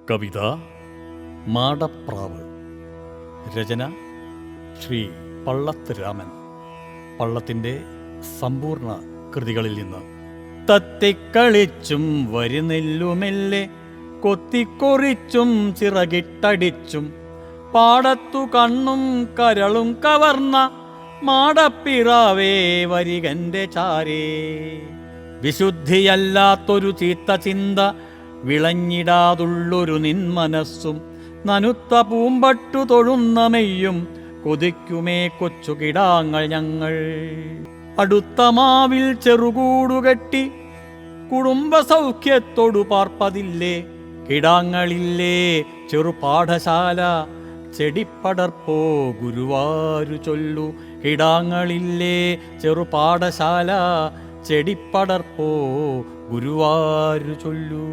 കവിത മാടപ്രാവ്. രചന ശ്രീ പള്ളത്ത് രാമൻ. പള്ളത്തിൻ്റെ സമ്പൂർണ്ണ കൃതികളിൽ നിന്ന്. തത്തിക്കളിച്ചും വരിനെല്ലുമെല്ലെ കൊത്തിക്കൊറിച്ചും ചിറകിട്ടടിച്ചും പാടത്തു കണ്ണും കരളും കവർന്ന മാടപ്പിറാവേ വരികൻ്റെ ചാരേ. വിശുദ്ധിയല്ലാത്തൊരു ചീത്ത ചിന്ത വിളഞ്ഞിടാതുള്ളൊരു നിന്മനസ്സും നനുത്ത പൂമ്പട്ടു തൊഴുന്ന മെയ്യും കൊതിക്കുമേ കൊച്ചുകിടാങ്ങൾ ഞങ്ങൾ. അടുത്ത മാവിൽ ചെറുകൂടുകെട്ടി കുടുംബസൗഖ്യത്തോടു പാർപ്പതില്ലേ. കിടാങ്ങളില്ലേ ചെറുപാഠശാല ചെടിപ്പടർപ്പോ ഗുരുവാരു ചൊല്ലു. കിടാങ്ങളില്ലേ ചെറുപാഠശാല ചെടിപ്പടർപ്പോ ഗുരുവാരു ചൊല്ലു.